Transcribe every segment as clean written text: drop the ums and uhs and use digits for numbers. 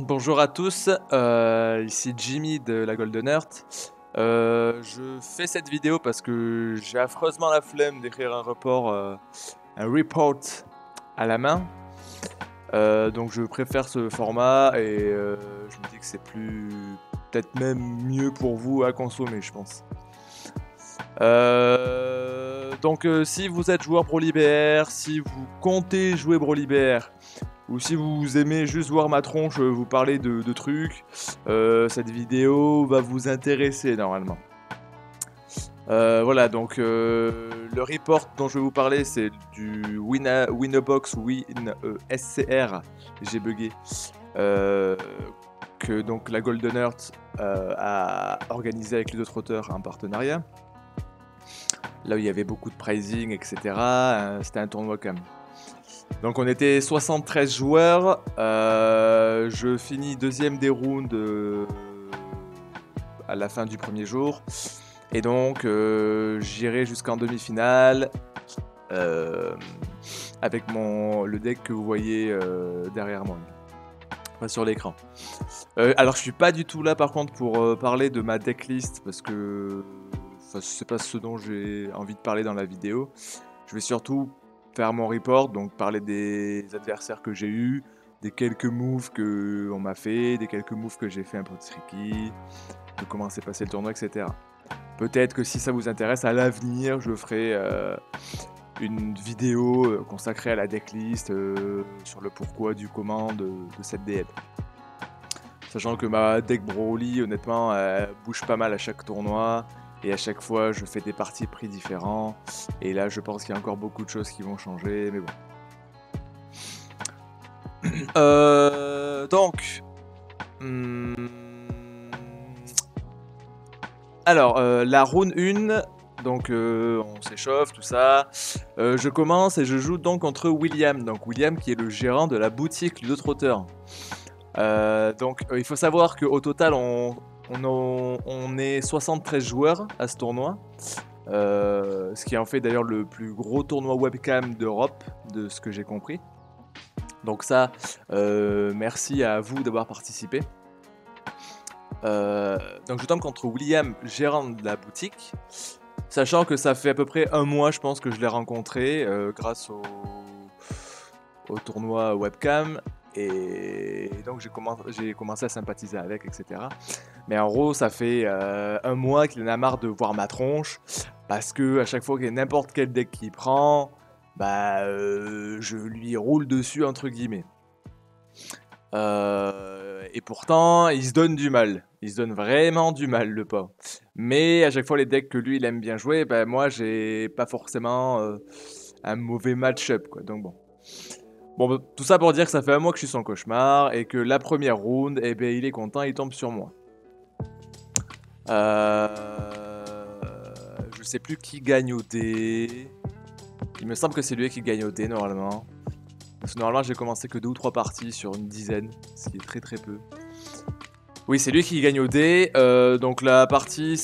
Bonjour à tous, ici Jimmy de la Golden Earth. Je fais cette vidéo parce que j'ai affreusement la flemme d'écrire un report à la main. Donc je préfère ce format et je me dis que c'est peut-être même mieux pour vous à consommer, je pense. Si vous êtes joueur BrolyBR, si vous comptez jouer BrolyBR, ou si vous aimez juste voir ma tronche vous parler de trucs, cette vidéo va vous intéresser normalement. Voilà, donc le report dont je vais vous parler, c'est du Winabox SCR, j'ai bugué, que donc la Golden Earth a organisé avec les autres auteurs en partenariat. Là où il y avait beaucoup de pricing, etc. C'était un tournoi quand même. Donc on était 73 joueurs, je finis deuxième des rounds à la fin du premier jour. Et donc j'irai jusqu'en demi-finale avec le deck que vous voyez derrière moi, enfin, sur l'écran. Alors je suis pas du tout là par contre pour parler de ma decklist parce que c'est pas ce dont j'ai envie de parler dans la vidéo. Je vais surtout faire mon report, donc parler des adversaires que j'ai eu, des quelques moves qu'on m'a fait, des quelques moves que j'ai fait un peu tricky, de comment s'est passé le tournoi, etc. Peut-être que si ça vous intéresse, à l'avenir, je ferai une vidéo consacrée à la decklist, sur le pourquoi du comment de cette DL. Sachant que ma deck Broly, honnêtement, elle bouge pas mal à chaque tournoi. Et à chaque fois, je fais des parties prix différents. Et là, je pense qu'il y a encore beaucoup de choses qui vont changer, mais bon. Donc... Alors, la round 1, donc on s'échauffe, tout ça. Je commence et je joue donc contre William. Donc William qui est le gérant de la boutique Ludot Auteur. Il faut savoir qu'au total, on est 73 joueurs à ce tournoi. Ce qui en fait d'ailleurs le plus gros tournoi webcam d'Europe, de ce que j'ai compris. Donc ça, merci à vous d'avoir participé. Donc je tombe contre William, gérant de la boutique. Sachant que ça fait à peu près un mois, je pense, que je l'ai rencontré grâce au tournoi webcam. Et donc j'ai commencé à sympathiser avec, etc. Mais en gros, ça fait un mois qu'il en a marre de voir ma tronche. Parce que à chaque fois qu'il y a n'importe quel deck qu'il prend, je lui roule dessus, entre guillemets. Et pourtant, il se donne du mal. Il se donne vraiment du mal, le pauvre. Mais à chaque fois, les decks que lui, il aime bien jouer, moi, j'ai pas forcément un mauvais match-up, quoi. Donc bon. Bon, tout ça pour dire que ça fait un mois que je suis son cauchemar et que la première round, il est content, il tombe sur moi. Je sais plus qui gagne au dé. Il me semble que c'est lui qui gagne au dé normalement. Parce que normalement j'ai commencé que 2 ou 3 parties sur une dizaine, ce qui est très très peu. Oui, c'est lui qui gagne au dé. Donc la partie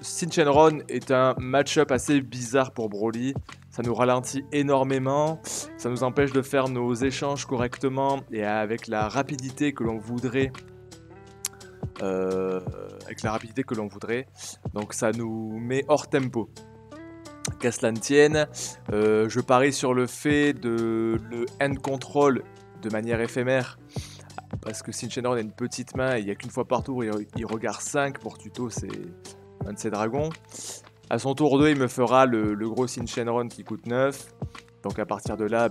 Shinsenron est un match-up assez bizarre pour Broly. Ça nous ralentit énormément, ça nous empêche de faire nos échanges correctement et avec la rapidité que l'on voudrait. Donc ça nous met hors tempo. Qu'à cela ne tienne, je parie sur le fait de le end control de manière éphémère. Parce que Shinsenron a une petite main et il n'y a qu'une fois par tour, il regarde 5 pour tuto c'est un de ses dragons. À son tour 2, il me fera le gros Shinsenron qui coûte 9. Donc à partir de là,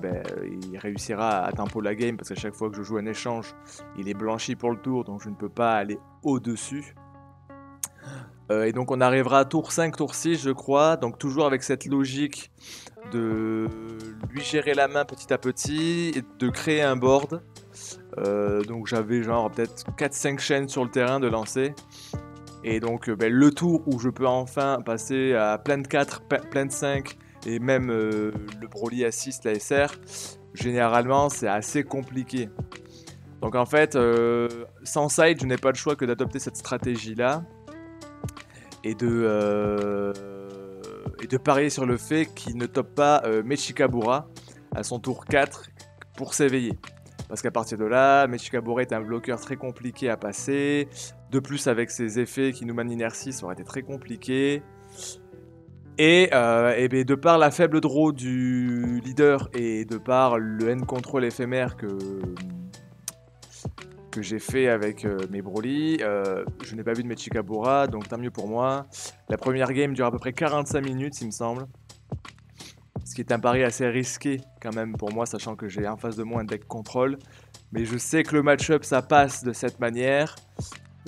il réussira à tempo la game parce qu'à chaque fois que je joue un échange, il est blanchi pour le tour, donc je ne peux pas aller au-dessus. Et donc on arrivera à tour 5, tour 6 je crois, donc toujours avec cette logique de lui gérer la main petit à petit et de créer un board. Donc j'avais genre peut-être 4-5 chaînes sur le terrain de lancer. Et donc le tour où je peux enfin passer à plein de 4, plein de 5 et même le Broly assist, la SR, généralement c'est assez compliqué. Donc en fait, sans side, je n'ai pas le choix que d'adopter cette stratégie là et de parier sur le fait qu'il ne top pas Mechikamura à son tour 4 pour s'éveiller. Parce qu'à partir de là, Mechikabura est un bloqueur très compliqué à passer. De plus, avec ses effets qui nous mènent inertie, ça aurait été très compliqué. Et ben, de par la faible draw du leader et de par le end control éphémère que j'ai fait avec mes Broly, je n'ai pas vu de Mechikabura, donc tant mieux pour moi. La première game dure à peu près 45 minutes, il me semble. Ce qui est un pari assez risqué quand même pour moi, sachant que j'ai en face de moi un deck contrôle. Mais je sais que le match-up, ça passe de cette manière.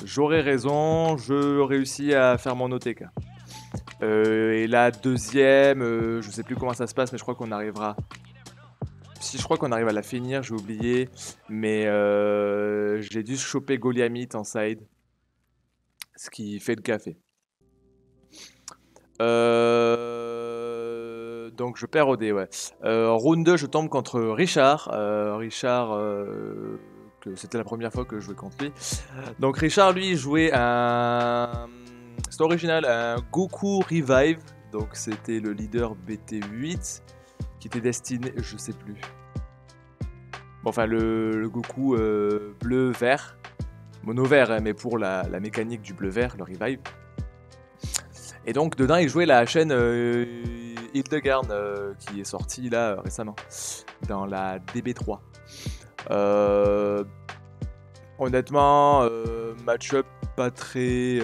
J'aurais raison, je réussis à faire mon OTK. Et la deuxième, je sais plus comment ça se passe, mais je crois qu'on arrivera. Si je crois qu'on arrive à la finir, j'ai oublié. Mais j'ai dû choper Goliamite en side. Ce qui fait le café. Donc je perds au dé, ouais. Round 2, je tombe contre Richard. Richard, que c'était la première fois que je jouais contre lui. Donc Richard, lui, jouait un... C'est original, un Goku Revive. Donc c'était le leader BT8 qui était destiné, je sais plus. Bon, enfin le Goku bleu-vert. Mono-vert, hein, mais pour la mécanique du bleu-vert, le Revive. Et donc dedans il jouait la chaîne Hildegard qui est sortie là récemment dans la DB3. Honnêtement, match-up pas très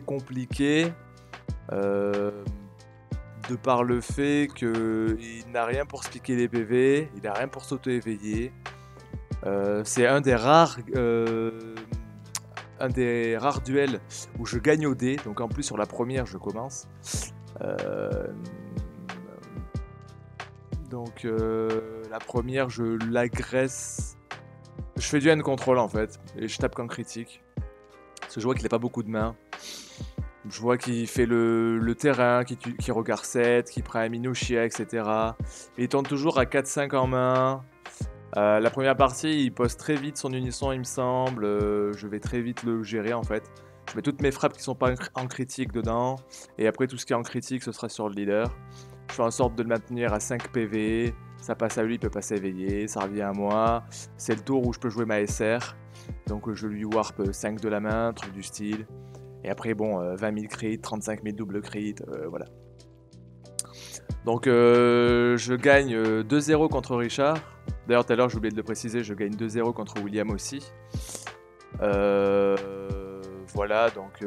compliqué de par le fait qu'il n'a rien pour se piquer les PV, il n'a rien pour s'auto-éveiller. C'est un des rares duels où je gagne au dé, donc en plus sur la première je commence. Donc la première je l'agresse, je fais du hand control en fait, et je tape qu'en critique. Parce que je vois qu'il n'a pas beaucoup de mains. Je vois qu'il fait le terrain, qui regarde 7, qui prend un Minushia, etc. Et il tourne toujours à 4-5 en main. La première partie, il pose très vite son unisson, il me semble. Je vais très vite le gérer en fait. Je mets toutes mes frappes qui sont pas en critique dedans. Et après, tout ce qui est en critique, ce sera sur le leader. Je fais en sorte de le maintenir à 5 PV. Ça passe à lui, il peut pas s'éveiller. Ça revient à moi. C'est le tour où je peux jouer ma SR. Donc je lui warp 5 de la main, truc du style. Et après, bon, 20 000 crits, 35 000 double crits, voilà. Donc je gagne 2-0 contre Richard. D'ailleurs tout à l'heure j'ai oublié de le préciser, je gagne 2-0 contre William aussi. Voilà, donc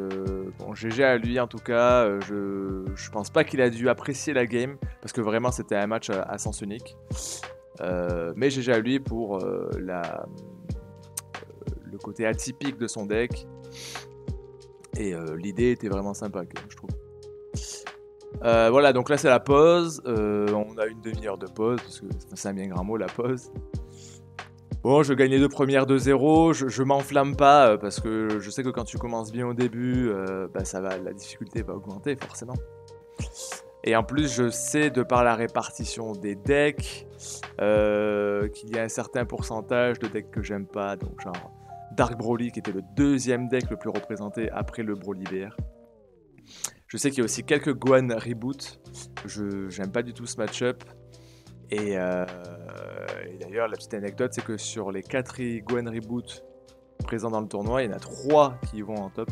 bon, GG à lui en tout cas. Je pense pas qu'il a dû apprécier la game, parce que vraiment c'était un match à sens unique. Mais GG à lui pour le côté atypique de son deck. Et l'idée était vraiment sympa, je trouve. Voilà, donc là c'est la pause. On a une demi-heure de pause, parce que c'est un bien grand mot, la pause. Bon, je gagne les deux premières 2-0. Je m'enflamme pas, parce que je sais que quand tu commences bien au début, bah, la difficulté va augmenter forcément. Et en plus, je sais, de par la répartition des decks, qu'il y a un certain pourcentage de decks que j'aime pas. Donc genre Dark Broly, qui était le deuxième deck le plus représenté après le Broly BR. Je sais qu'il y a aussi quelques Gohan Reboot. J'aime pas du tout ce match-up. Et d'ailleurs, la petite anecdote, c'est que sur les 4 Gohan Reboot présents dans le tournoi, il y en a 3 qui vont en top.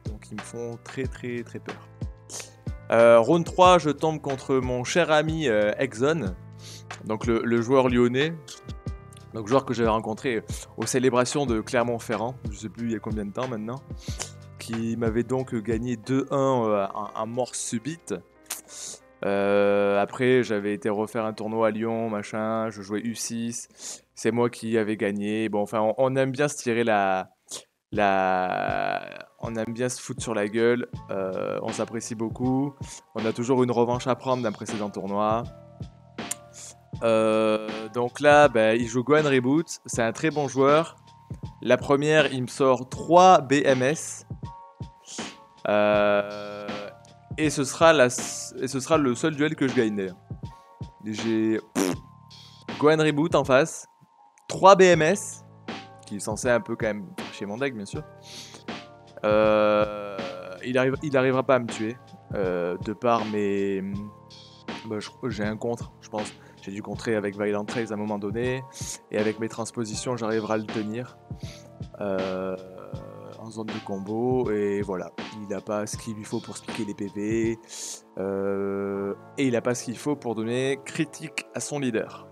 Donc ils me font très très très peur. Round 3, je tombe contre mon cher ami Exxon, donc le joueur lyonnais. Donc joueur que j'avais rencontré aux célébrations de Clermont-Ferrand, je sais plus il y a combien de temps maintenant, qui m'avait donc gagné 2-1 en mort subite. Après j'avais été refaire un tournoi à Lyon, machin, je jouais U6, c'est moi qui avais gagné. Bon, enfin on aime bien se tirer on aime bien se foutre sur la gueule, on s'apprécie beaucoup, on a toujours une revanche à prendre d'un précédent tournoi. Donc là, bah, il joue Gohan Reboot, c'est un très bon joueur. La première, il me sort 3 BMS. Et ce sera le seul duel que je gagne d'ailleurs. J'ai Gohan Reboot en face, 3 BMS, qui est censé un peu quand même chez mon deck bien sûr. Il arrivera pas à me tuer, de par mes... Bah, j'ai un contre, je pense. J'ai dû contrer avec Violent Trace à un moment donné. Et avec mes transpositions, j'arriverai à le tenir. En zone de combo. Et voilà. Il n'a pas ce qu'il lui faut pour spiquer les PV. Et il n'a pas ce qu'il faut pour donner critique à son leader.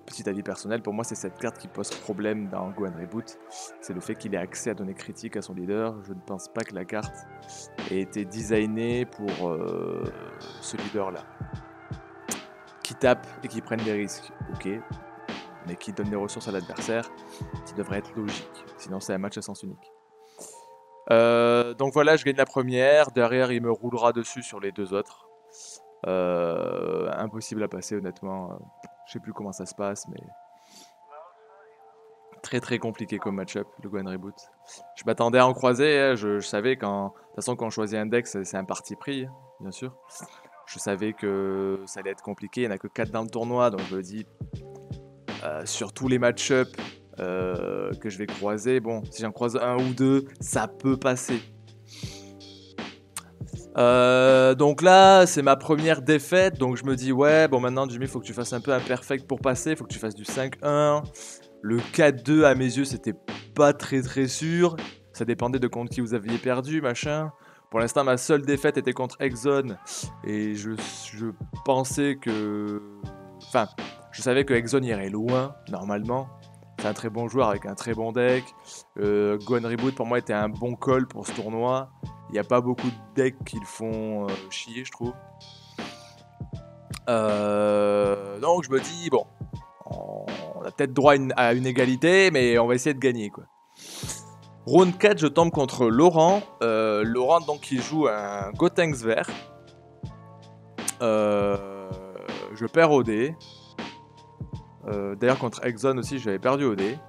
Petit avis personnel, pour moi c'est cette carte qui pose problème dans Go and Reboot, c'est le fait qu'il ait accès à donner critique à son leader. Je ne pense pas que la carte ait été designée pour ce leader là, qui tape et qui prenne des risques, ok, mais qui donne des ressources à l'adversaire, qui devrait être logique, sinon c'est un match à sens unique. Donc voilà, je gagne la première, derrière il me roulera dessus sur les deux autres. Impossible à passer honnêtement. Je sais plus comment ça se passe, mais très très compliqué comme match-up, le Go and Reboot. Je m'attendais à en croiser, hein, je savais quand. De toute façon, quand on choisit un deck, c'est un parti pris, bien sûr. Je savais que ça allait être compliqué, il n'y en a que 4 dans le tournoi, donc je me dis, sur tous les match-up que je vais croiser, bon, si j'en croise un ou deux, ça peut passer. Donc là, c'est ma première défaite, donc je me dis ouais, bon maintenant Jimmy, faut que tu fasses un peu un perfect pour passer, faut que tu fasses du 5-1. Le 4-2 à mes yeux, c'était pas très très sûr, ça dépendait de contre qui vous aviez perdu, machin. Pour l'instant, ma seule défaite était contre Exxon, et je pensais que... Enfin, je savais que Exxon irait loin, normalement. C'est un très bon joueur avec un très bon deck. Go and Reboot, pour moi, était un bon call pour ce tournoi. Il n'y a pas beaucoup de decks qui le font chier, je trouve. Donc je me dis, bon, on a peut-être droit à une égalité, mais on va essayer de gagner, quoi. Round 4, je tombe contre Laurent. Laurent, donc, qui joue un Gotenks vert. Je perds au dé. D'ailleurs, contre Exxon aussi, j'avais perdu au dé.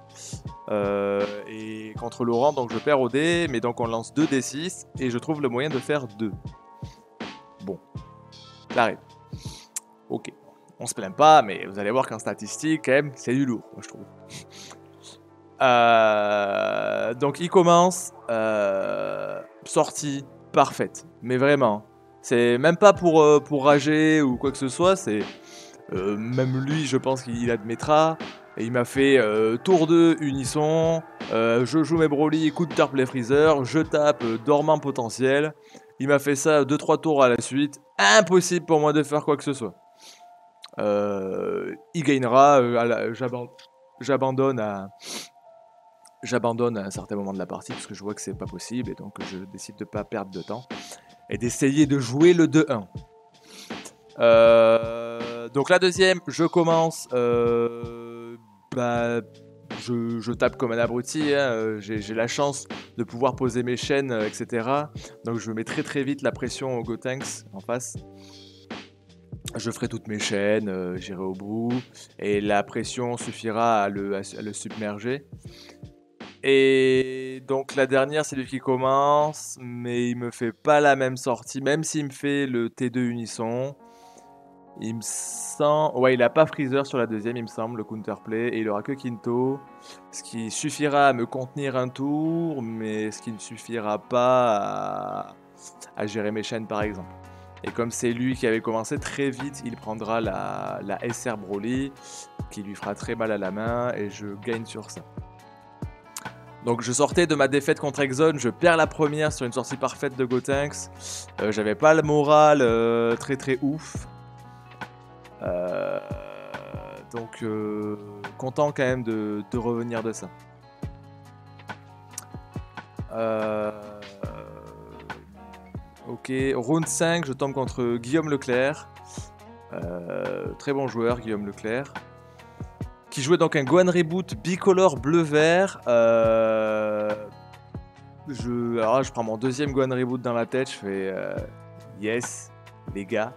Et contre Laurent, donc je perds au dé, mais donc on lance 2 D6 et je trouve le moyen de faire 2. Bon, j'arrive. Ok, on se plaint pas, mais vous allez voir qu'en statistique, quand même, c'est du lourd, moi, je trouve. Donc il commence, sortie parfaite, mais vraiment, c'est même pas pour rager ou quoi que ce soit, c'est même lui, je pense qu'il admettra. Et il m'a fait tour 2 unisson, je joue mes Broly, coup de Tarplay Freezer, je tape dormant potentiel. Il m'a fait ça 2-3 tours à la suite. Impossible pour moi de faire quoi que ce soit. Il gagnera, j'abandonne à un certain moment de la partie parce que je vois que c'est pas possible et donc je décide de pas perdre de temps et d'essayer de jouer le 2-1. Donc la deuxième, je commence, je tape comme un abruti, hein, j'ai la chance de pouvoir poser mes chaînes, etc. Donc je mets très très vite la pression au Gotenks en face. Je ferai toutes mes chaînes, j'irai au bout, et la pression suffira à le submerger. Et donc la dernière, c'est lui qui commence, mais il me fait pas la même sortie, même s'il me fait le T2 unisson. Il me semble... Ouais, il a pas Freezer sur la deuxième, il me semble, le counterplay, et il aura que Quinto, ce qui suffira à me contenir un tour, mais ce qui ne suffira pas à gérer mes chaînes, par exemple. Et comme c'est lui qui avait commencé, très vite, il prendra la SR Broly, qui lui fera très mal à la main, et je gagne sur ça. Donc je sortais de ma défaite contre Exxon, je perds la première sur une sortie parfaite de Gotenks. J'avais pas le moral très très ouf. Donc content quand même de revenir de ça. Ok, round 5, je tombe contre Guillaume Leclerc. Très bon joueur, Guillaume Leclerc. Qui jouait donc un Go and Reboot bicolore bleu-vert. Alors là, je prends mon deuxième Go and Reboot dans la tête. Je fais yes, les gars,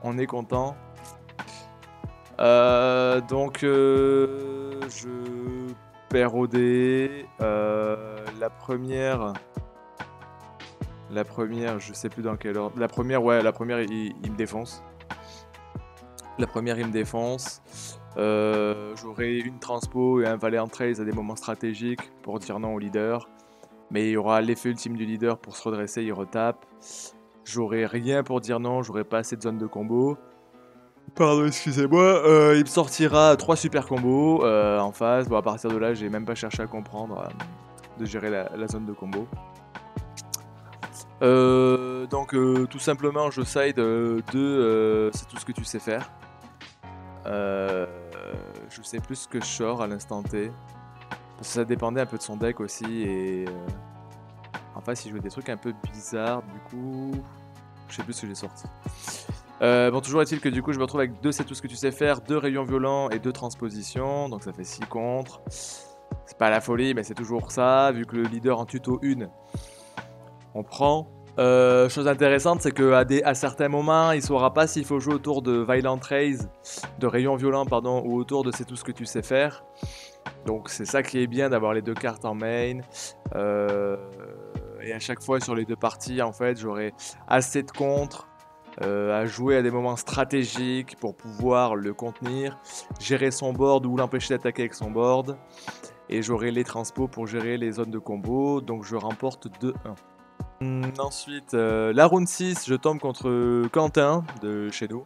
on est content. Donc je perds au dé. La première, je sais plus dans quelle ordre. La première, il me défonce. J'aurai une transpo et un Valiant Trace à des moments stratégiques pour dire non au leader. Mais il y aura l'effet ultime du leader pour se redresser, il retape. J'aurai rien pour dire non, j'aurai pas assez de zone de combo. Pardon, excusez-moi. Il me sortira 3 super combos en face. Bon, à partir de là, j'ai même pas cherché à comprendre de gérer la zone de combo. Donc, tout simplement, je side c'est tout ce que tu sais faire. Je sais plus ce que je sors à l'instant T. Parce que ça dépendait un peu de son deck aussi. Et en face, il jouait des trucs un peu bizarres. Du coup, je sais plus ce que j'ai sorti. Bon, toujours est-il que du coup, je me retrouve avec 2 c'est tout ce que tu sais faire, 2 rayons violents et 2 transpositions. Donc, ça fait 6 contre. C'est pas la folie, mais c'est toujours ça. Vu que le leader en tuto 1, on prend. Chose intéressante, c'est qu'à certains moments, il saura pas s'il faut jouer autour de Violent Rays, de Rayon Violent, pardon, ou autour de C'est tout ce que tu sais faire. Donc c'est ça qui est bien d'avoir les 2 cartes en main. Et à chaque fois sur les 2 parties, en fait, j'aurai assez de contre à jouer à des moments stratégiques pour pouvoir le contenir, gérer son board ou l'empêcher d'attaquer avec son board. Et j'aurai les transpos pour gérer les zones de combo, donc je remporte 2-1. Ensuite, la round 6, je tombe contre Quentin de chez nous.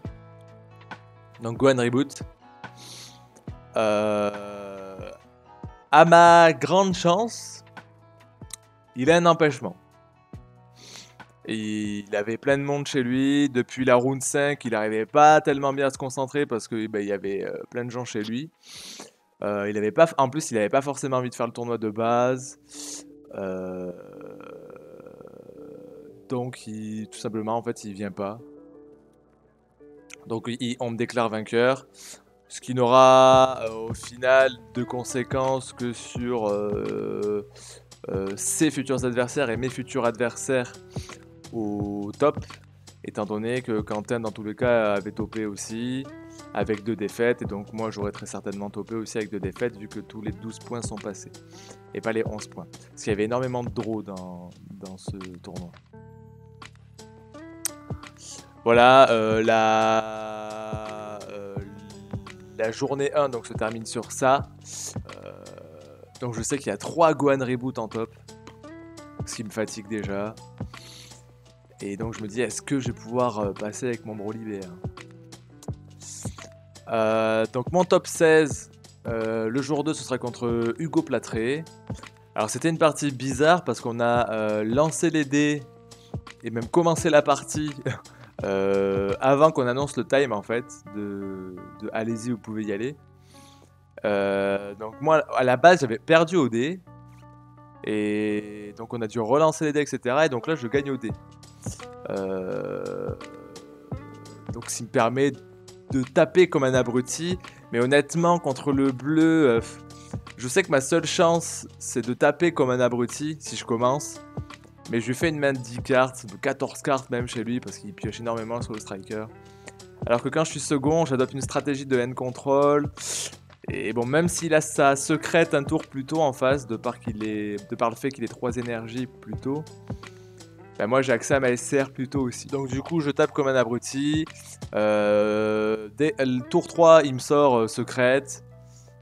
Donc Gohan Reboot. À ma grande chance, il a un empêchement. Il avait plein de monde chez lui. Depuis la round 5, il n'arrivait pas tellement bien à se concentrer parce qu'il y avait plein de gens chez lui. En plus, il n'avait pas forcément envie de faire le tournoi de base. Donc, tout simplement, en fait, il vient pas. Donc, on me déclare vainqueur. Ce qui n'aura au final de conséquences que sur ses futurs adversaires et mes futurs adversaires au top. Étant donné que Quentin, dans tous les cas, avait topé aussi avec 2 défaites. Et donc, moi, j'aurais très certainement topé aussi avec 2 défaites vu que tous les 12 points sont passés. Et pas les 11 points. Parce qu'il y avait énormément de draws dans ce tournoi. Voilà, la journée 1 donc, se termine sur ça. Donc je sais qu'il y a 3 Gohan Reboot en top. Ce qui me fatigue déjà. Et donc je me dis, est-ce que je vais pouvoir passer avec mon Broly BR? Donc mon top 16, le jour 2 ce sera contre Hugo Platré. Alors c'était une partie bizarre parce qu'on a lancé les dés et même commencé la partie avant qu'on annonce le time en fait de allez-y vous pouvez y aller. Donc moi à la base j'avais perdu au dé et donc on a dû relancer les dés etc. Et donc là je gagne au dé. Donc ça me permet de taper comme un abruti, mais honnêtement contre le bleu, je sais que ma seule chance c'est de taper comme un abruti si je commence. Mais je lui fais une main de 10 cartes, de 14 cartes même chez lui, parce qu'il pioche énormément sur le striker. Alors que quand je suis second, j'adopte une stratégie de end control. Et bon, même s'il a sa secrète un tour plus tôt en face, de par le fait qu'il ait 3 énergies plus tôt, ben moi j'ai accès à ma SR plus tôt aussi. Donc du coup, je tape comme un abruti. Le tour 3, il me sort secrète.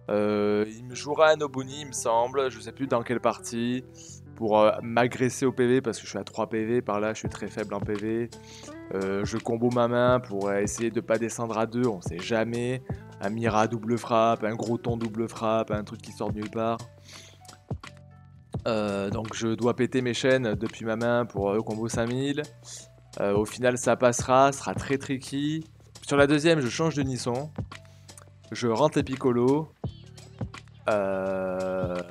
Il me jouera un Obuni, il me semble. Je sais plus dans quelle partie. Pour m'agresser au PV parce que je suis à 3 PV, par là je suis très faible en PV. Je combo ma main pour essayer de pas descendre à 2, on sait jamais. Un Mira double frappe, un gros ton double frappe, un truc qui sort de nulle part. Donc je dois péter mes chaînes depuis ma main pour combo 5000. Au final ça passera, ce sera très tricky. Sur la deuxième je change de Nisson. Je rentre les Piccolo.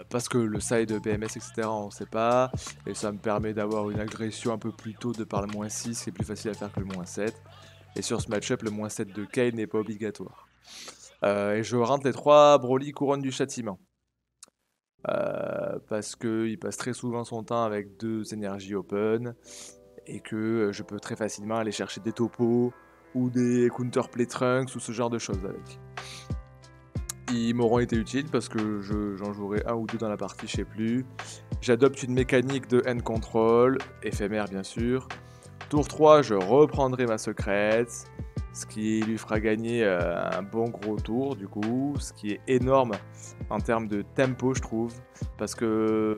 Parce que le side PMS etc on sait pas et ça me permet d'avoir une agression un peu plus tôt de par le moins 6 qui est plus facile à faire que le moins 7 et sur ce match-up le moins 7 de Kale n'est pas obligatoire et je rentre les 3 Broly couronne du châtiment parce qu'il passe très souvent son temps avec 2 énergies open et que je peux très facilement aller chercher des topos ou des counterplay trunks ou ce genre de choses avec. Ils m'auront été utiles parce que j'en jouerai 1 ou 2 dans la partie, je sais plus. J'adopte une mécanique de end control, éphémère bien sûr. Tour 3, je reprendrai ma secrète, ce qui lui fera gagner un bon gros tour du coup, ce qui est énorme en termes de tempo je trouve, parce que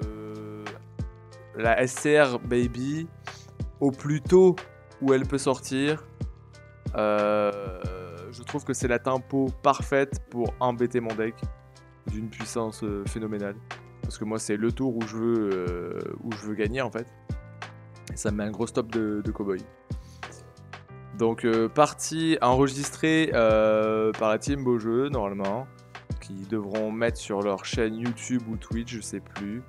la SCR Baby, au plus tôt où elle peut sortir, je trouve que c'est la tempo parfaite pour embêter mon deck d'une puissance phénoménale. Parce que moi, c'est le tour où je veux gagner en fait. Et ça me met un gros stop de cowboy. Donc, partie enregistrée par la team Beaujeu, normalement. Qui devront mettre sur leur chaîne YouTube ou Twitch, je sais plus.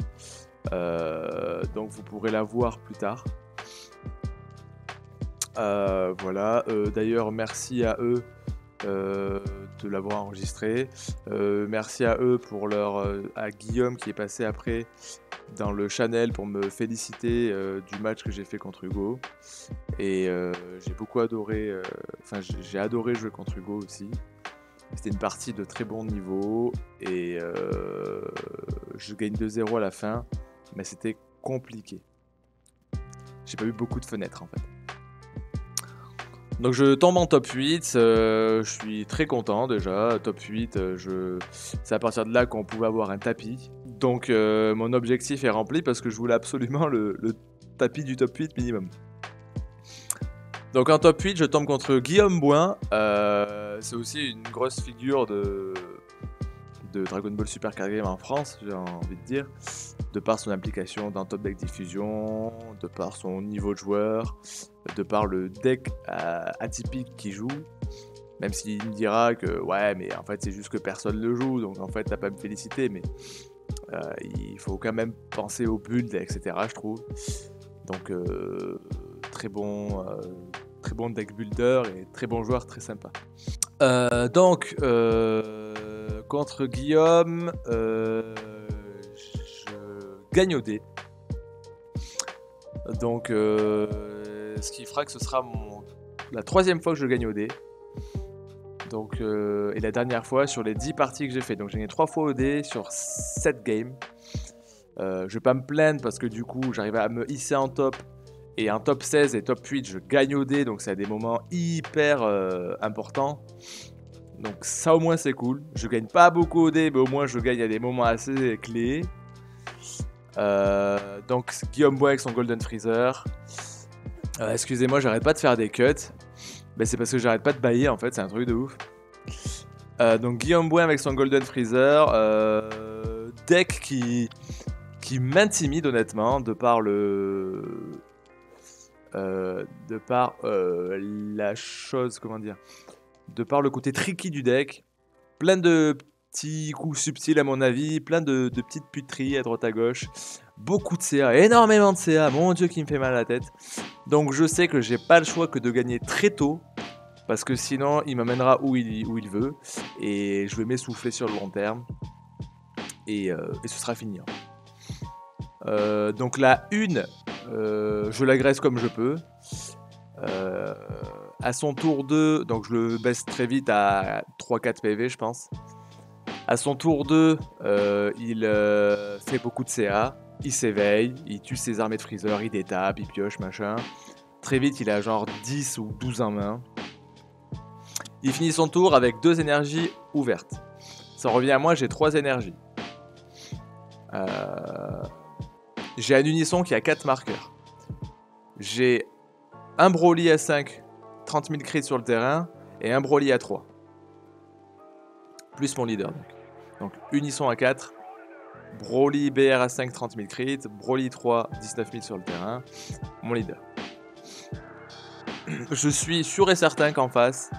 Donc, vous pourrez la voir plus tard. Voilà, d'ailleurs merci à eux de l'avoir enregistré. Merci à eux pour à Guillaume qui est passé après dans le channel pour me féliciter du match que j'ai fait contre Hugo. Et j'ai beaucoup adoré, j'ai adoré jouer contre Hugo aussi. C'était une partie de très bon niveau et je gagne 2-0 à la fin, mais c'était compliqué. J'ai pas eu beaucoup de fenêtres en fait. Donc je tombe en top 8, je suis très content déjà, top 8, c'est à partir de là qu'on pouvait avoir un tapis. Donc mon objectif est rempli parce que je voulais absolument le tapis du top 8 minimum. Donc en top 8, je tombe contre Guillaume Bouin, c'est aussi une grosse figure de Dragon Ball Super Card Game en France, j'ai envie de dire, de par son implication dans Top Deck Diffusion, de par son niveau de joueur, de par le deck atypique qu'il joue, même s'il me dira que ouais mais en fait c'est juste que personne le joue, donc en fait t'as pas à me féliciter, mais il faut quand même penser au build, etc. je trouve. Donc très bon deck builder et très bon joueur, très sympa. Donc contre Guillaume, je gagne au dé. Donc ce qui fera que ce sera la 3e fois que je gagne au dé. Donc, et la dernière fois sur les 10 parties que j'ai fait. Donc j'ai gagné 3 fois au dé sur 7 games. Je vais pas me plaindre parce que du coup j'arrive à me hisser en top. Et en top 16 et top 8 je gagne au dé. Donc c'est à des moments hyper importants. Donc ça au moins c'est cool. Je gagne pas beaucoup au dé, mais au moins je gagne à des moments assez clés. Donc Guillaume Bois avec son Golden Freezer. Excusez-moi, j'arrête pas de faire des cuts. Ben, c'est parce que j'arrête pas de bailler en fait, c'est un truc de ouf. Donc Guillaume Bois avec son Golden Freezer. Deck qui m'intimide honnêtement de par la chose, comment dire, de par le côté tricky du deck, plein de petits coups subtils à mon avis, plein de petites puteries à droite à gauche, beaucoup de CA, énormément de CA, mon dieu qui me fait mal à la tête. Donc je sais que j'ai pas le choix que de gagner très tôt, parce que sinon il m'amènera où il veut, et je vais m'essouffler sur le long terme, et ce sera fini. Donc la 1, je l'agresse comme je peux. À son tour 2, donc je le baisse très vite à 3-4 PV je pense. À son tour 2, il fait beaucoup de CA, il s'éveille, il tue ses armées de freezer, il détape, il pioche, machin. Très vite il a genre 10 ou 12 en main. Il finit son tour avec 2 énergies ouvertes. Ça revient à moi, j'ai 3 énergies. J'ai un unisson qui a 4 marqueurs. J'ai un Broly à 5, 30 000 crits sur le terrain, et un Broly à 3. Plus mon leader donc unisson à 4, Broly BR à 5, 30 000 crits, Broly 3, 19 000 sur le terrain, mon leader. Je suis sûr et certain qu'en face,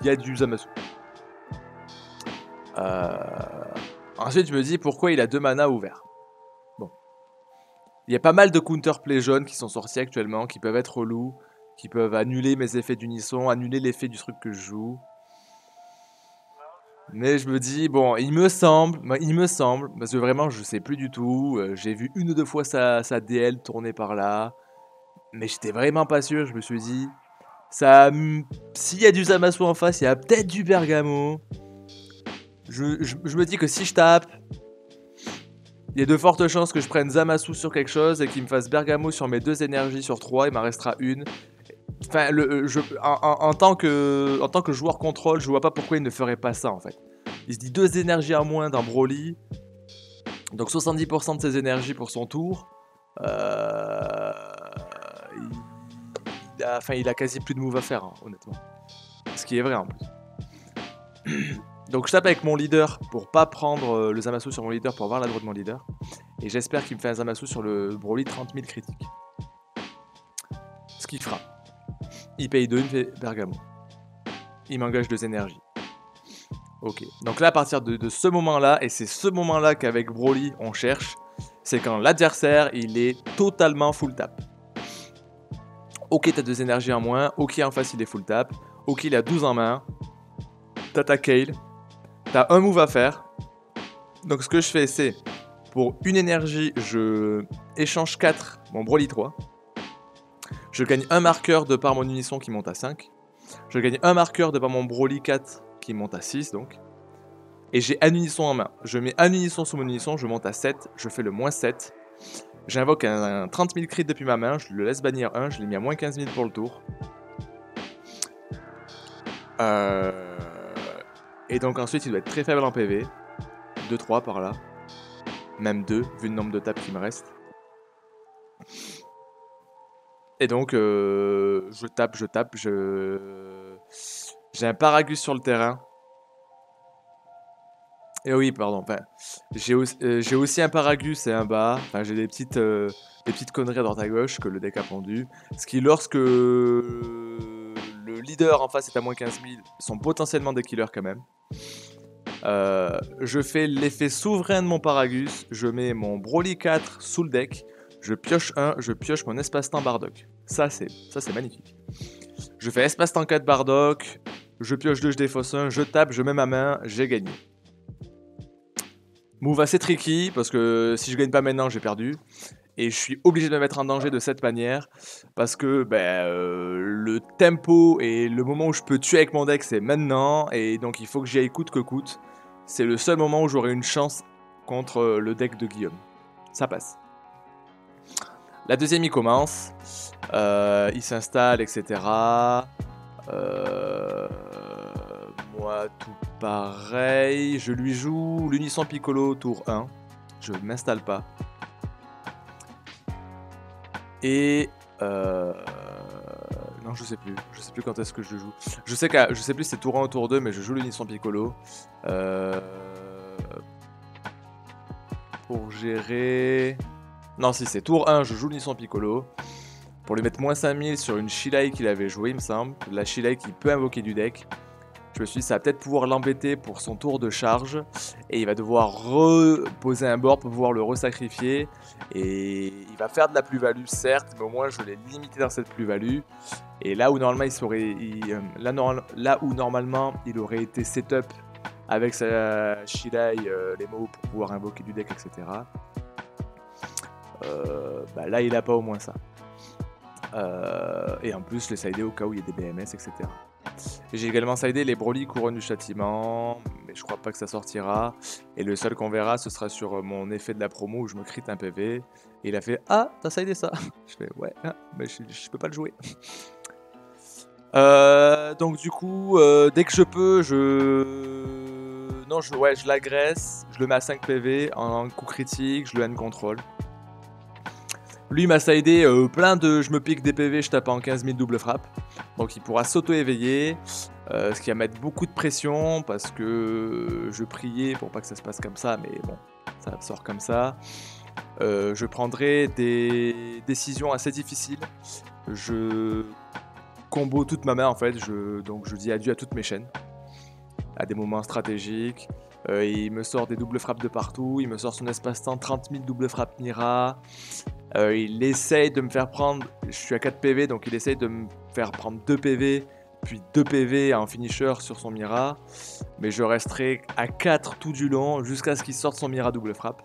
il y a du Zamasu. Ensuite, je me dis pourquoi il a 2 mana ouverts. Bon. Il y a pas mal de counterplay jaunes qui sont sortis actuellement, qui peuvent être relous, qui peuvent annuler mes effets d'unisson, annuler l'effet du truc que je joue. Mais je me dis, bon, il me semble, parce que vraiment je sais plus du tout, j'ai vu 1 ou 2 fois sa DL tourner par là, mais j'étais vraiment pas sûr, je me suis dit, s'il y a du Zamasu en face, il y a peut-être du Bergamo. Je me dis que si je tape, il y a de fortes chances que je prenne Zamasu sur quelque chose et qu'il me fasse Bergamo sur mes 2 énergies sur 3, il m'en restera 1. Enfin, en tant que joueur contrôle, je vois pas pourquoi il ne ferait pas ça en fait. Il se dit 2 énergies en moins dans Broly, donc 70% de ses énergies pour son tour. Il a quasi plus de move à faire, hein, honnêtement. Ce qui est vrai en plus. Donc je tape avec mon leader pour pas prendre le Zamasu sur mon leader pour avoir la droite de mon leader. Et j'espère qu'il me fait un Zamasu sur le Broly 30 000 critique. Ce qu'il fera. Il paye 2, il me fait Bergamo. Il m'engage 2 énergies. Ok. Donc là, à partir de ce moment-là, et c'est ce moment-là qu'avec Broly on cherche, c'est quand l'adversaire il est totalement full tap. Ok, t'as 2 énergies en moins. Ok, en face il est full tap. Ok, il a 12 en main. T'as ta Kale. T'as un move à faire. Donc ce que je fais, c'est pour une énergie, je échange 4 mon Broly 3. Je gagne un marqueur de par mon unisson qui monte à 5. Je gagne un marqueur de par mon Broly 4 qui monte à 6 donc. Et j'ai un unisson en main. Je mets un unisson sous mon unisson, je monte à 7. Je fais le moins 7. J'invoque un 30 000 crit depuis ma main. Je le laisse bannir 1. Je l'ai mis à moins 15 000 pour le tour. Et donc ensuite il doit être très faible en PV. 2-3 par là. Même 2 vu le nombre de tapes qui me reste. Et donc je tape. J'ai un Paragus sur le terrain. Et oui, pardon. Enfin, j'ai aussi un Paragus et un bas. Enfin, j'ai des petites conneries à droite à gauche que le deck a pendu. Ce qui, lorsque le leader en face est à moins 15 000, sont potentiellement des killers quand même. Je fais l'effet souverain de mon Paragus. Je mets mon Broly 4 sous le deck. Je pioche 1, je pioche mon espace-temps Bardock. Ça, c'est magnifique. Je fais espace-temps 4 Bardock. Je pioche 2, je défausse 1, je tape, je mets ma main, j'ai gagné. Move assez tricky, parce que si je gagne pas maintenant, j'ai perdu. Et je suis obligé de me mettre en danger de cette manière, parce que le tempo et le moment où je peux tuer avec mon deck, c'est maintenant. Et donc il faut que j'y aille coûte que coûte. C'est le seul moment où j'aurai une chance contre le deck de Guillaume. Ça passe. La deuxième, il commence. Il s'installe, etc. Moi, tout pareil. Je lui joue l'unisson Piccolo tour 1. Je ne m'installe pas. Et... non, je sais plus. Je sais plus quand est-ce que je joue. Je sais plus si c'est tour 1 ou tour 2, mais je joue l'unisson Piccolo. Pour gérer... Non, si c'est tour 1, je joue l'unisson Piccolo. Pour lui mettre moins 5000 sur une Shilai qu'il avait joué, il me semble. La Shilai qui peut invoquer du deck. Je me suis dit, ça va peut-être pouvoir l'embêter pour son tour de charge. Et il va devoir reposer un board pour pouvoir le resacrifier. Et il va faire de la plus-value, certes, mais au moins je l'ai limité dans cette plus-value. Et là où normalement il aurait été setup avec sa Shilai, les mots pour pouvoir invoquer du deck, etc. Là, il n'a pas au moins ça. Et en plus, les sidés au cas où il y a des BMS, etc. J'ai également sidé les Broly Couronne du Châtiment, mais je crois pas que ça sortira. Et le seul qu'on verra, ce sera sur mon effet de la promo où je me crit un PV. Et il a fait « Ah, t'as sidé ça ?» Je fais « Ouais, mais je peux pas le jouer. » Donc du coup, dès que je peux, je l'agresse, je le mets à 5 PV en coup critique, je le hand contrôle. Lui m'a sidé plein de je me pique des PV, je tape en 15 000 double frappe. Donc il pourra s'auto-éveiller, ce qui va mettre beaucoup de pression parce que je priais pour pas que ça se passe comme ça, mais bon, ça sort comme ça. Je prendrai des décisions assez difficiles. Je combo toute ma main en fait, donc je dis adieu à toutes mes chaînes, à des moments stratégiques. Il me sort des doubles frappes de partout, il me sort son espace-temps 30 000 double frappes Mira. Il essaye de me faire prendre, je suis à 4 PV, donc il essaye de me faire prendre 2 PV, puis 2 PV en finisher sur son Mira. Mais je resterai à 4 tout du long, jusqu'à ce qu'il sorte son Mira double frappe.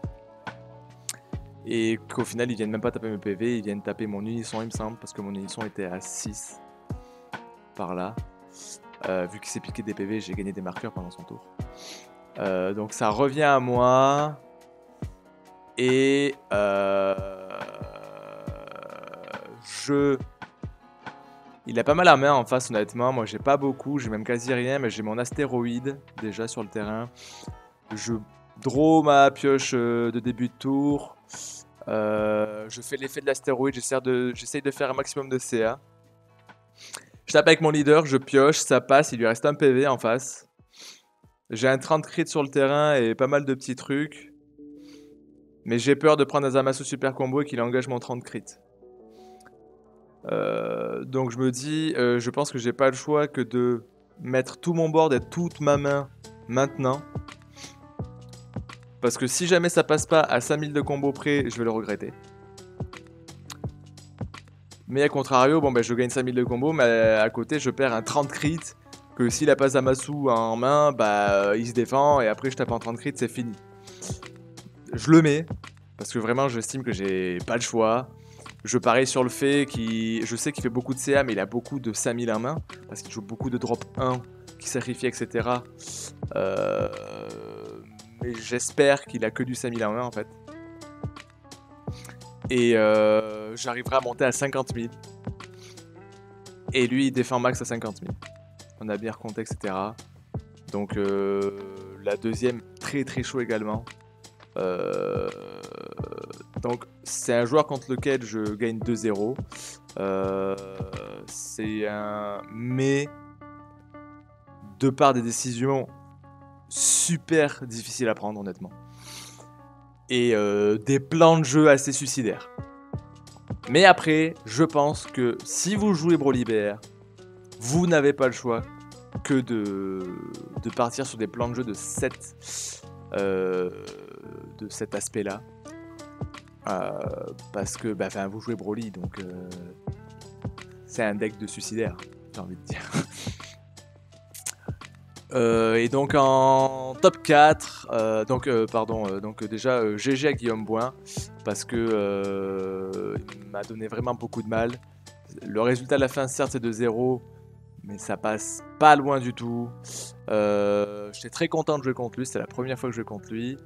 Et qu'au final, ils viennent même pas taper mes PV, ils viennent taper mon unisson, il me semble, parce que mon unisson était à 6. Par là. Vu qu'il s'est piqué des PV, j'ai gagné des marqueurs pendant son tour. Donc ça revient à moi. Et il a pas mal à main en face honnêtement. Moi j'ai pas beaucoup, j'ai même quasi rien, mais j'ai mon astéroïde déjà sur le terrain. Je draw ma pioche de début de tour. Je fais l'effet de l'astéroïde, j'essaye de faire un maximum de CA. Je tape avec mon leader, je pioche, ça passe, il lui reste un PV en face. J'ai un 30 crit sur le terrain et pas mal de petits trucs. Mais j'ai peur de prendre un Zamasu super combo et qu'il engage mon 30 crit. Donc je me dis, je pense que j'ai pas le choix que de mettre tout mon board et toute ma main maintenant. Parce que si jamais ça passe pas à 5000 de combo près, je vais le regretter. Mais à contrario, bon ben je gagne 5000 de combo, mais à côté je perds un 30 crit. Que s'il a pas Zamasu en main, bah il se défend et après je tape en 30 crit, c'est fini. Je le mets, parce que vraiment j'estime que j'ai pas le choix. Je parie sur le fait qu'il... Je sais qu'il fait beaucoup de CA, mais il a beaucoup de 5000 en main, parce qu'il joue beaucoup de drop 1, qui sacrifie, etc. Mais j'espère qu'il a que du 5000 en main, en fait. Et j'arriverai à monter à 50 000. Et lui, il défend max à 50 000. On a bien recompté, etc. Donc la deuxième, très très chaud également. Donc c'est un joueur contre lequel je gagne 2-0. C'est un... Mais de par des décisions super difficiles à prendre honnêtement. Et des plans de jeu assez suicidaires. Mais après, je pense que si vous jouez Brolibear, vous n'avez pas le choix que de partir sur des plans de jeu de cet aspect-là. Parce que bah, vous jouez Broly, donc c'est un deck de suicidaire, j'ai envie de dire. Et donc en top 4, donc déjà GG à Guillaume Boin, parce que il m'a donné vraiment beaucoup de mal. Le résultat à la fin, certes, c'est de 0, mais ça passe pas loin du tout. J'étais très content de jouer contre lui, c'était la première fois que je jouais contre lui.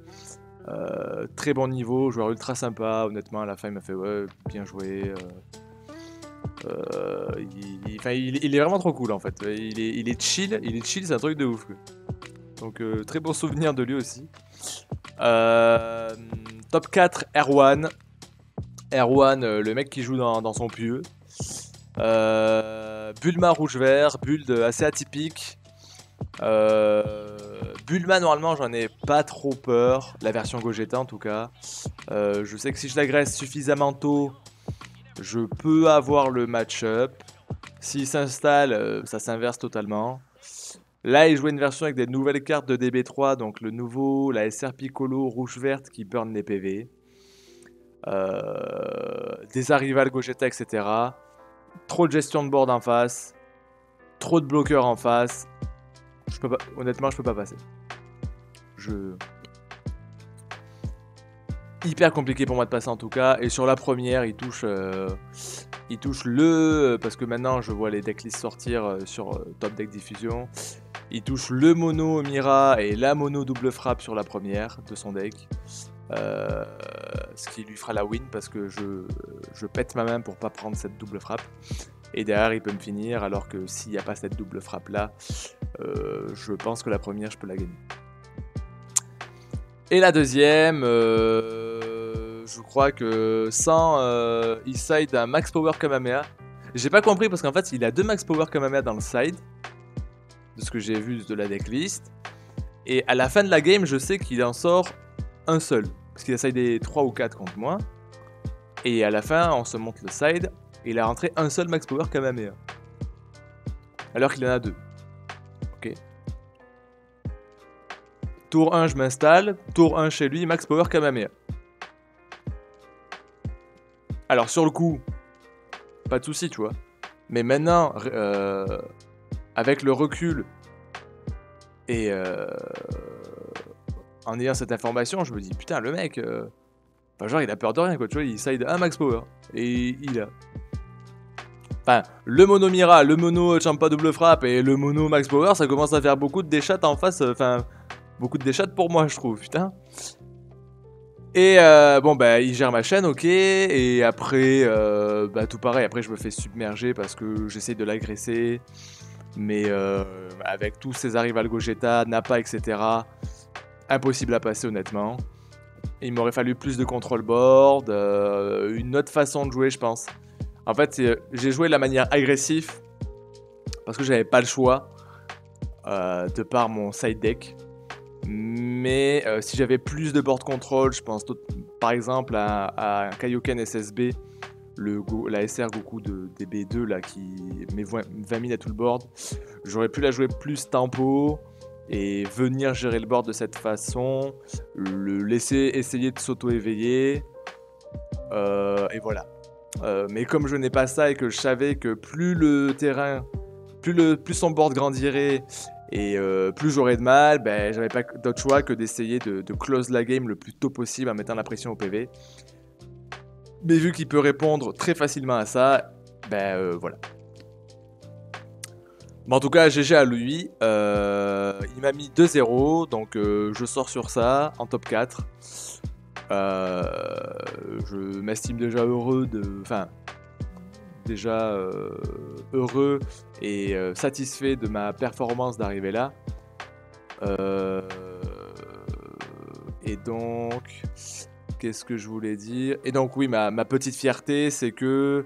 Très bon niveau, joueur ultra sympa, honnêtement, à la fin il m'a fait ouais, bien joué. Il est vraiment trop cool en fait. Il est chill, c'est un truc de ouf. Quoi. Donc très bon souvenir de lui aussi. Top 4, Erwan. Erwan, le mec qui joue dans son pieu. Bulma rouge-vert, build assez atypique. Bulma, normalement, j'en ai pas trop peur. La version Gogeta en tout cas. Je sais que si je l'agresse suffisamment tôt, je peux avoir le match-up. S'il s'installe, ça s'inverse totalement. Là, il jouait une version avec des nouvelles cartes de DB3, donc le nouveau, la SR Piccolo rouge-verte qui burn les PV. Des arrivales Gogeta, etc. Trop de gestion de board en face. Trop de bloqueurs en face. Je peux pas, honnêtement, je peux pas passer. Hyper compliqué pour moi de passer en tout cas. Et sur la première, il touche le... Parce que maintenant, je vois les decklists sortir sur Top Deck Diffusion. Il touche le mono Mira et la mono double frappe sur la première de son deck. Ce qui lui fera la win parce que je pète ma main pour pas prendre cette double frappe. Et derrière, il peut me finir alors que s'il n'y a pas cette double frappe là, je pense que la première, je peux la gagner. Et la deuxième, je crois que sans il side un max power Kamehameha. J'ai pas compris parce qu'en fait il a 2 max power Kamehameha dans le side, de ce que j'ai vu de la decklist. Et à la fin de la game, je sais qu'il en sort un seul, parce qu'il a sidé 3 ou 4 contre moi. Et à la fin, on se monte le side, et il a rentré un seul max power Kamehameha. Alors qu'il en a 2. Ok. Tour 1, je m'installe. Tour 1 chez lui, max power Kamehameha. Alors sur le coup, pas de souci, tu vois. Mais maintenant, avec le recul et en ayant cette information, je me dis putain, le mec, genre il a peur de rien, quoi. Tu vois, il side un max power et il a. Enfin, le mono Mira, le mono Champa double frappe et le mono max power, ça commence à faire beaucoup de déchattes en face. Enfin, beaucoup de déchattes pour moi, je trouve, putain. Et bon bah il gère ma chaîne, ok, et après tout pareil, après je me fais submerger parce que j'essaye de l'agresser, mais avec tous ces arrivales Gogeta, Nappa, etc., impossible à passer honnêtement. Il m'aurait fallu plus de control board, une autre façon de jouer je pense. En fait j'ai joué de la manière agressive parce que j'avais pas le choix de par mon side deck. Mais si j'avais plus de board control, je pense par exemple à un Kaioken SSB, la SR Goku de DB2 là, qui met 20 000 à tout le board, j'aurais pu la jouer plus tempo et venir gérer le board de cette façon, le laisser essayer de s'auto-éveiller, et voilà. Mais comme je n'ai pas ça et que je savais que plus le terrain, plus son board grandirait et plus j'aurais de mal, ben, j'avais pas d'autre choix que d'essayer de close la game le plus tôt possible en mettant la pression au PV. Mais vu qu'il peut répondre très facilement à ça, ben voilà. Mais en tout cas, GG à lui, il m'a mis 2-0, donc je sors sur ça en top 4. Je m'estime déjà heureux heureux et satisfait de ma performance d'arriver là. Et donc, qu'est-ce que je voulais dire? Et donc oui, ma petite fierté, c'est que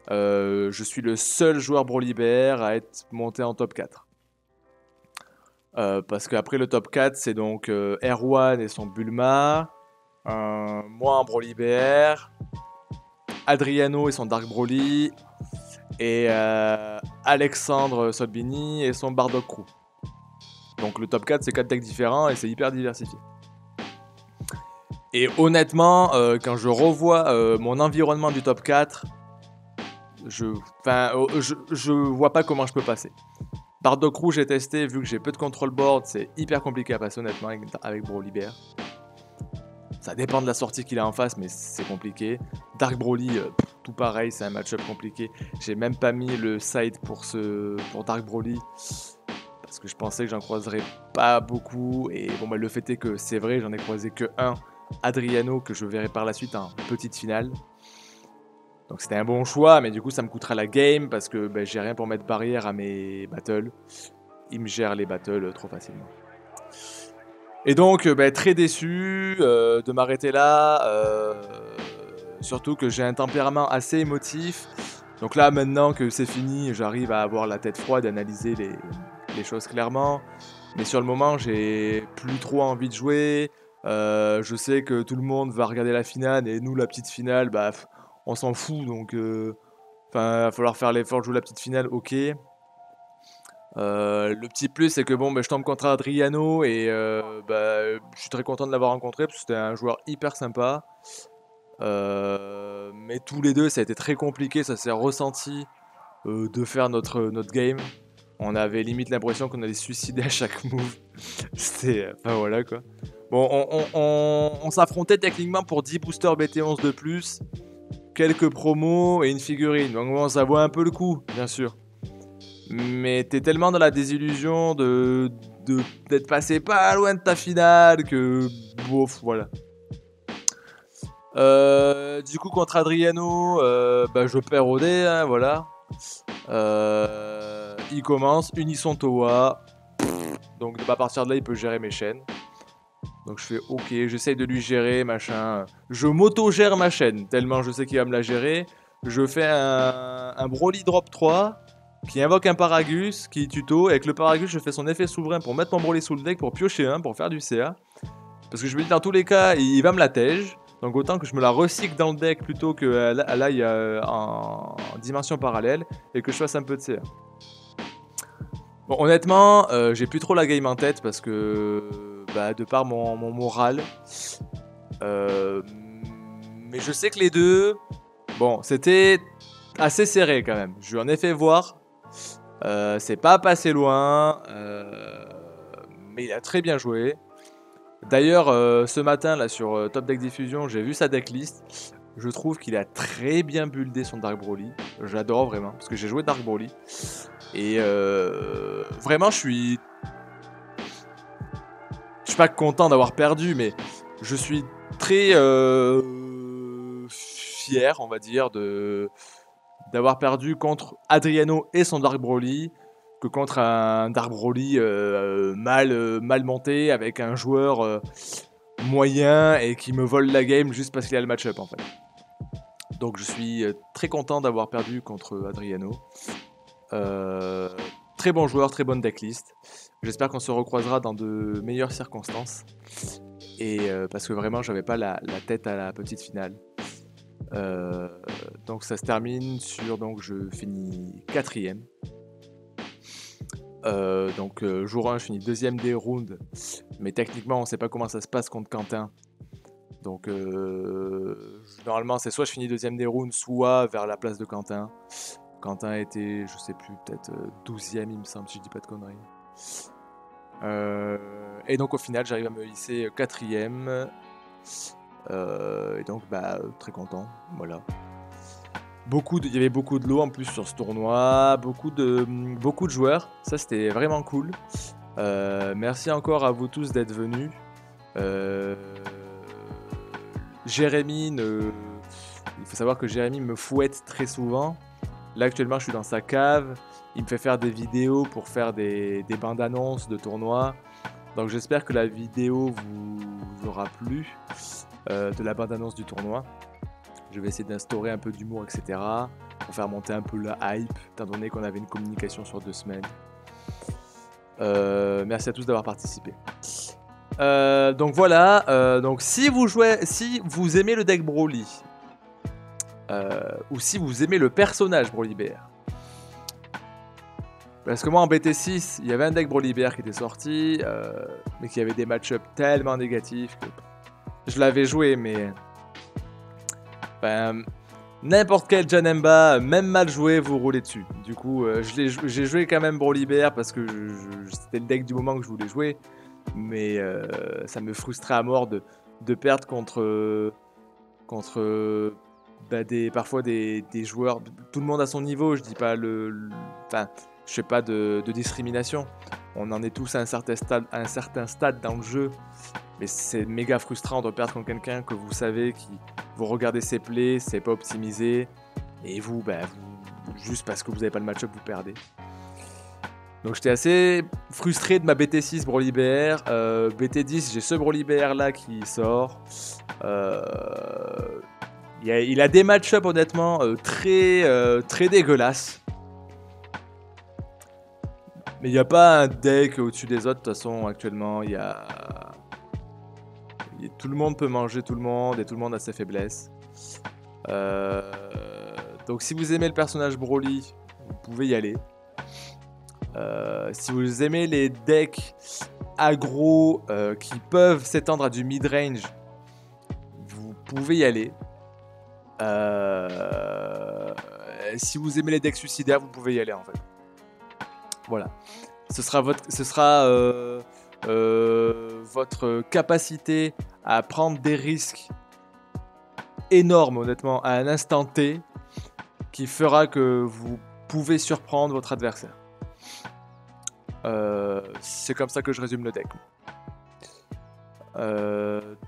je suis le seul joueur Brolibear à être monté en top 4. Parce qu'après le top 4, c'est donc Erwan et son Bulma, moi en Brolibear, Adriano et son Dark Broly, et Alexandre Solbini et son Bardock Crew. Donc le top 4, c'est 4 decks différents et c'est hyper diversifié. Et honnêtement, quand je revois mon environnement du top 4, je vois pas comment je peux passer. Bardock Crew, j'ai testé, vu que j'ai peu de control board, c'est hyper compliqué à passer honnêtement avec Brolibear. Ça dépend de la sortie qu'il a en face, mais c'est compliqué. Dark Broly, tout pareil, c'est un match-up compliqué. J'ai même pas mis le side pour Dark Broly, parce que je pensais que j'en croiserais pas beaucoup. Et bon, bah, le fait est que c'est vrai, j'en ai croisé que un, Adriano, que je verrai par la suite en petite finale. Donc c'était un bon choix, mais du coup ça me coûtera la game, parce que bah, j'ai rien pour mettre barrière à mes battles. Il me gère les battles trop facilement. Et donc, très déçu de m'arrêter là, surtout que j'ai un tempérament assez émotif. Donc là, maintenant que c'est fini, j'arrive à avoir la tête froide, analyser les choses clairement. Mais sur le moment, j'ai plus trop envie de jouer. Je sais que tout le monde va regarder la finale, et nous, la petite finale, bah, on s'en fout. Donc, il va falloir faire l'effort de jouer la petite finale, ok. Le petit plus, c'est que bon, je tombe contre Adriano et je suis très content de l'avoir rencontré parce que c'était un joueur hyper sympa. Mais tous les deux, ça a été très compliqué, ça s'est ressenti de faire notre game. On avait limite l'impression qu'on allait se suicider à chaque move. C'était. Enfin voilà quoi. Bon, on s'affrontait techniquement pour 10 boosters BT11 de plus, quelques promos et une figurine. Donc bon, ça vaut un peu le coup, bien sûr. Mais t'es tellement dans la désillusion d'être passé pas loin de ta finale que bof, voilà. Du coup contre Adriano, je perds au dé, hein, voilà. Il commence, Unisson Towa. Donc à partir de là il peut gérer mes chaînes. Donc je fais ok, j'essaye de lui gérer, machin. Je m'auto-gère ma chaîne, tellement je sais qu'il va me la gérer. Je fais un Broly Drop 3 qui invoque un Paragus, qui tuto. Avec le Paragus, je fais son effet souverain pour mettre mon Broly sous le deck, pour piocher un, pour faire du CA. Parce que je me dis, dans tous les cas, il va me la tège. Donc autant que je me la recycle dans le deck plutôt qu'elle aille en dimension parallèle et que je fasse un peu de CA. Bon, honnêtement, j'ai plus trop la game en tête parce que, de par mon moral. Mais je sais que les deux, bon, c'était assez serré quand même. Je lui en ai fait voir. C'est pas passé loin. Mais il a très bien joué. D'ailleurs, ce matin, là, sur Top Deck Diffusion, j'ai vu sa decklist. Je trouve qu'il a très bien buildé son Dark Broly. J'adore vraiment, parce que j'ai joué Dark Broly. Et vraiment, je suis pas content d'avoir perdu, mais je suis très fier, on va dire, d'avoir perdu contre Adriano et son Dark Broly, que contre un Dark Broly mal monté, avec un joueur moyen et qui me vole la game juste parce qu'il a le match-up en fait. Donc je suis très content d'avoir perdu contre Adriano. très bon joueur, très bonne decklist. J'espère qu'on se recroisera dans de meilleures circonstances. Et parce que vraiment, j'avais pas la tête à la petite finale. Donc ça se termine sur, donc je finis 4ème. Donc jour 1, je finis 2ème des rounds. Mais techniquement, on sait pas comment ça se passe contre Quentin. Donc normalement, c'est soit je finis 2ème des rounds, soit vers la place de Quentin. Quentin était, je sais plus, peut-être 12ème, il me semble, si je dis pas de conneries. Et donc au final, j'arrive à me hisser 4ème. Et donc, bah, très content, voilà. Il y avait beaucoup de lots en plus sur ce tournoi, beaucoup de joueurs, ça c'était vraiment cool. Merci encore à vous tous d'être venus. Jérémy, il faut savoir que Jérémy me fouette très souvent. Là actuellement je suis dans sa cave, il me fait faire des vidéos pour faire des bandes annonces de tournois. Donc j'espère que la vidéo vous aura plu, de la bande annonce du tournoi. Je vais essayer d'instaurer un peu d'humour, etc. pour faire monter un peu la hype, étant donné qu'on avait une communication sur 2 semaines. Merci à tous d'avoir participé. Donc voilà, donc si vous aimez le deck Broly, ou si vous aimez le personnage Broly Bear, parce que moi en BT6, il y avait un deck Broly Bear qui était sorti, mais qui avait des match-ups tellement négatifs que je l'avais joué, mais ben, n'importe quel Janemba, même mal joué, vous roulez dessus. Du coup, j'ai joué quand même Broly Bear parce que c'était le deck du moment que je voulais jouer. Mais ça me frustrait à mort de perdre contre bah, parfois des joueurs. Tout le monde à son niveau, je dis pas enfin, je fais pas de discrimination. On en est tous à un certain stade dans le jeu. Mais c'est méga frustrant de perdre contre quelqu'un que vous savez, vous regardez ses plays, c'est pas optimisé. Et vous, juste parce que vous n'avez pas le match-up, vous perdez. Donc j'étais assez frustré de ma BT6 Broly BR. BT10, j'ai ce Broly BR là qui sort. Il a des match-up honnêtement très dégueulasses. Mais il n'y a pas un deck au-dessus des autres. De toute façon, actuellement, tout le monde peut manger tout le monde et tout le monde a ses faiblesses. Donc si vous aimez le personnage Broly, vous pouvez y aller. Si vous aimez les decks aggro qui peuvent s'étendre à du mid-range, vous pouvez y aller. Si vous aimez les decks suicidaires, vous pouvez y aller en fait. Voilà. Ce sera votre capacité à prendre des risques énormes honnêtement à un instant T qui fera que vous pouvez surprendre votre adversaire. C'est comme ça que je résume le deck.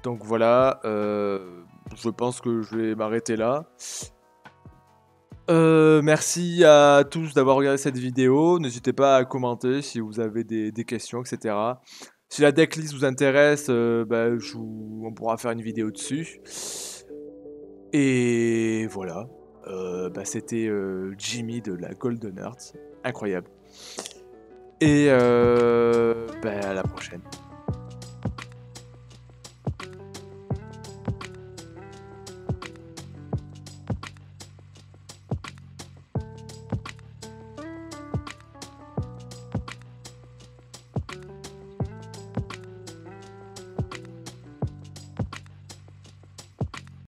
Donc voilà, je pense que je vais m'arrêter là. Merci à tous d'avoir regardé cette vidéo. N'hésitez pas à commenter si vous avez des questions, etc. Si la decklist vous intéresse, on pourra faire une vidéo dessus. Et voilà. C'était Jimmy de la Golden Earth. Incroyable. Et à la prochaine.